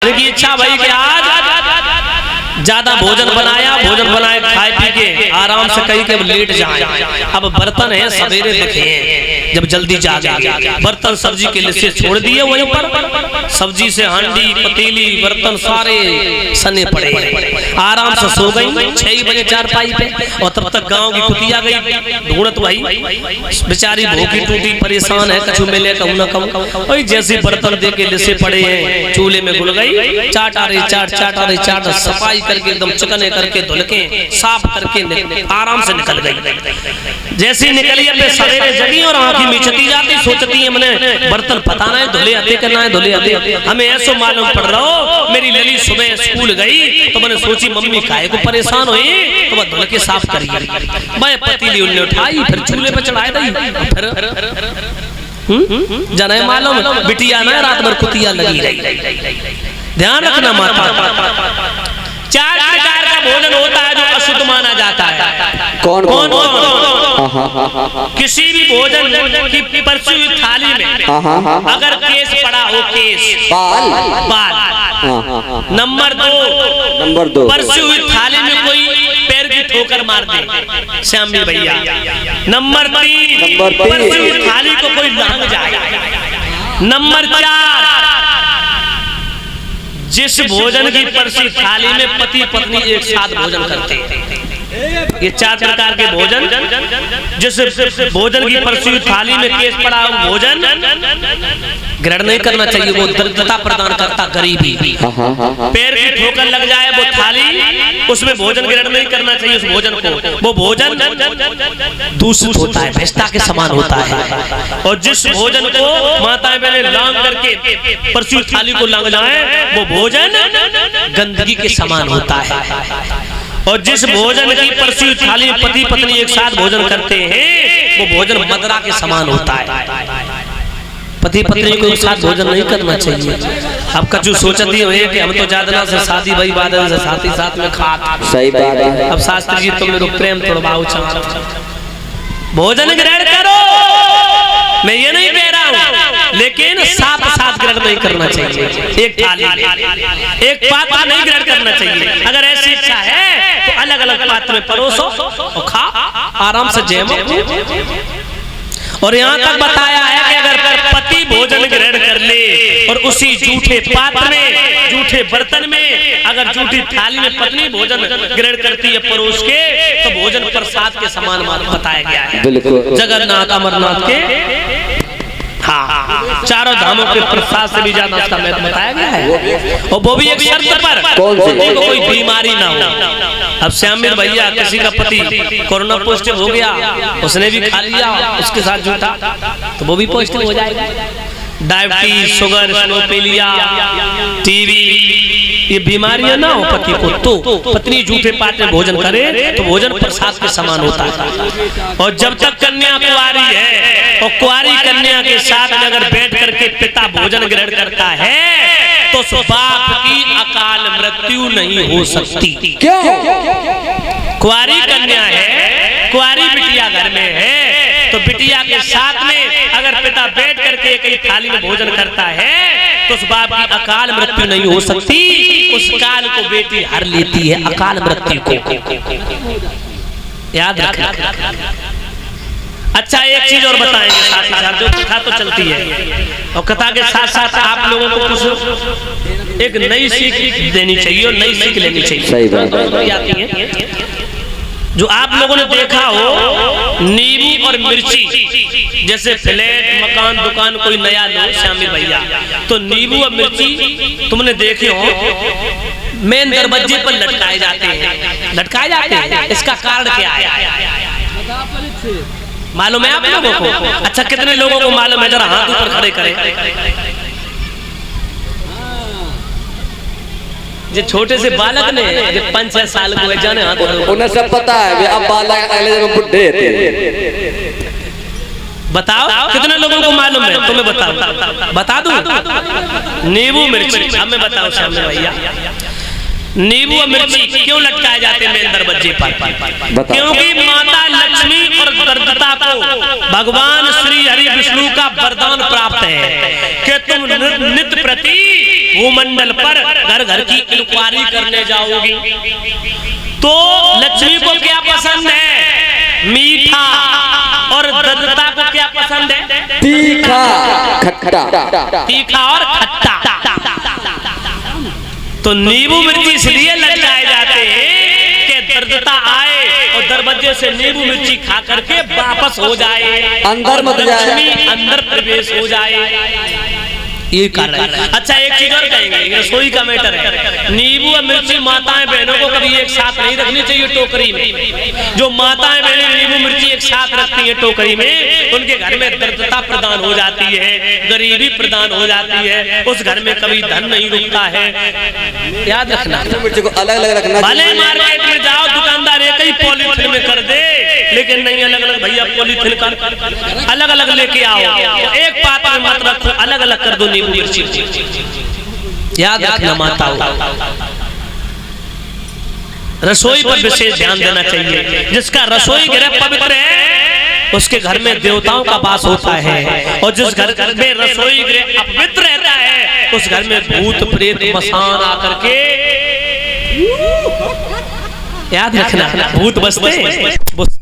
की इच्छा भाई कि आज ज्यादा भोजन बनाए खाए पी के आराम से कहीं के लेट जाए। अब बर्तन है सवेरे लिखे हैं, जब जल्दी जागे बर्तन सब्जी के लिए छोड़ दिए वहीं पर, सब्जी से हांडी पतीली बर्तन सारे सने पड़े, आराम से सो गई 6 बजे चारपाई पे। और तब तक गांव की कुतिया गई ढूंढत भाई बेचारी भूखी टूटी परेशान है, कछु मिले कहूं ना कहूं। वही जैसे बर्तन दे के लिसे पड़े हैं चूल्हे में घुल गई, चाट आ रही चाट सफाई करके एकदम चिकने करके धुल के साफ करके आराम से निकल गई। जैसी निकली अपने सवेरे जगी और आंखें मिचती जाती, सोचती है मैंने बर्तन पता ना है धुले आते करना है धुले आते। हमें ऐसा मालूम पड़ रहा हो मेरी लली सुबह स्कूल गई तो मैंने सोची मम्मी काहे को परेशान हुई तो वह धुल के साफ करी। मैं पतीली उन्हें उठाई फिर चूल्हे पे चढ़ाई दी, फिर जाने मालूम बिटिया ना रात भर कुतिया लगी रही। ध्यान रखना माता, 4 प्रकार का भोजन होता है जो अशुद्ध माना जाता है। कौन कौन? किसी भी भोजन की परसी हुई थाली में अगर केस पड़ा हो, केस बाल। नंबर 2 परसी हुई थाली में कोई पैर की ठोकर मार दे, श्यामी भैया। नंबर 3 परसी हुई थाली को कोई लांग जाए। नंबर 4 जिस भोजन की परसी थाली में पति पत्नी एक साथ भोजन करते हैं। ये 4 प्रकार के भोजन, जिस भोजन की परसी थाली में केस पड़ा हो भोजन ग्रहण नहीं करना चाहिए, वो दरिद्रता प्रदान करता गरीबी। पैर की ठोकर लग जाए वो थाली, उसमें भोजन ग्रहण नहीं करना चाहिए उस भोजन को, वो भोजन दूषित होता है, भ्रष्टा के समान होता है। और जिस भोजन को माताएं बहनें लांग करके परसी थाली को लांग जाए वो भोजन गंदगी के समान होता है। और जिस भोजन की परसी थाली में पति पत्नी एक साथ भोजन करते हैं वो भोजन मदरा के समान होता है। पति पत्नी को एक साथ भोजन नहीं करना चाहिए। अब कछु सोचती हो कि हम तो ज्यादा से शादी भाई बादल से साथी साथ में खाते, सही बात है। अब शास्त्री जी तुम मेरे प्रेम तोड़वाओ, भोजन ग्रहण करो, मैं ये नहीं कह रहा हूँ, लेकिन साथ ग्रहण नहीं करना चाहिए। एक थाली एक पात्र नहीं ग्रहण करना चाहिए। अगर ऐसी इच्छा है तो अलग अलग पात्र में परोसो और खा आराम से जैमो। और यहाँ तक बताया है कि अगर पति भोजन ग्रहण कर ले और उसी जूठे पात्र में जूठे बर्तन में अगर जूठी थाली में पत्नी भोजन ग्रहण करती है परोस के तो भोजन प्रसाद के समान बताया गया है। जगन्नाथ अमरनाथ के चारों धामों के प्रसाद से भी ज्यादा उसका महत्व बताया गया है। और वो भी एक शर्त पर, कोई बीमारी ना हो। अब श्यामिर भैया किसी का पति कोरोना पॉजिटिव हो गया, उसने भी खा लिया उसके साथ जूठा तो वो भी पॉजिटिव हो जाएगा। डायबिटीज, शुगर, स्लोपेलिया, टीबी, ये बीमारियां ना हो पति को तो पत्नी जूठे पात्र में भोजन करे तो भोजन प्रसाद के समान होता है। और जब तक कन्या कुंवारी है और कुंवारी कन्या के साथ अगर बैठ करके पिता भोजन ग्रहण करता है तो बाप की अकाल मृत्यु नहीं हो सकती। क्यों? कुंवारी कन्या है, कुंवारी बिटिया घर में है तो बिटिया के साथ में अगर पिता बैठ करके कई थाली में भोजन करता है तो उस बाप की अकाल मृत्यु नहीं हो सकती। उस काल को बेटी हर लेती है, अकाल मृत्यु को याद रखना। अच्छा एक चीज और बताएंगे साथ ही साथ, जो कथा तो चलती है और कथा के साथ साथ आप लोगों को कुछ एक नई सीख देनी चाहिए और नई सीख लेनी चाहिए। सही बात आती है। जो आप लोगों ने देखा हो नींबू और मिर्ची, जैसे फ्लैट मकान दुकान कोई नया लो श्यामी भैया तो नींबू और मिर्ची तुमने देखे हो मेन दरवाजे पर लटकाए जाते हैं। इसका कारण क्या है मालूम है आप लोगों को? अच्छा कितने लोगों को मालूम है? जरा हाथ ऊपर खड़े करें। जो छोटे से बालक ने जो 5-6 साल को जाने हाथ उन्हें सब पता है। अब बालक अगले जगह बुढ़े थे। बताओ कितने लोगों को मालूम है? तुम्हें बताओ, बता दूं? नींबू मिर्ची हमें बताओ सामने भैया। नींबू और मिर्ची क्यों लटकाए जाते हैं मेन दरवाजे पर? क्योंकि माता लक्ष्मी और दरिद्रता को भगवान श्री हरि विष्णु का वरदान प्राप्त है कि तुम नित्य प्रति भूमंडल पर घर घर की इंक्वायरी करने जाओगी। तो लक्ष्मी को क्या पसंद है? मीठा। और दरिद्रता को क्या पसंद है? तीखा खट्टा। तीखा और खट्टा। तो नींबू मिर्ची इसलिए लटकाए जाते हैं कि दरिद्रता आए और दरवाजे से नींबू मिर्ची खा करके वापस हो जाए, अंदर मत जाए, लक्ष्मी अंदर प्रवेश हो जाए। ये कारण है। अच्छा एक चीज और कहेंगे, रसोई का मैटर है। नींबू और मिर्ची माताएं बहनों को कभी एक साथ नहीं रखनी चाहिए टोकरी में। जो माताएं बहनें नींबू मिर्ची एक साथ रखती हैं टोकरी में, उनके घर में दरिद्रता प्रदान हो जाती है, गरीबी प्रदान हो जाती है, उस घर में कभी धन नहीं रुकता है। याद रखना, मिर्ची को अलग अलग रखना। भले मार्केट में जाओ दुकानदार एक ही पॉलीथिन में कर दे, लेकिन नहीं अलग अलग भैया पॉलीथिन कर अलग अलग लेके आओ। एक पात्र में मत रखो, अलग अलग कर दो नींबू मिर्ची। याद रखना माताओं, रसोई पर विशेष ध्यान देना चाहिए। जिसका रसोई गृह पवित्र है उसके घर में देवताओं का वास होता है, और जिस घर में रसोई गृह अपवित्र रहता है उस घर में भूत प्रेत मसान आकर के, याद रखना, भूत बसते हैं।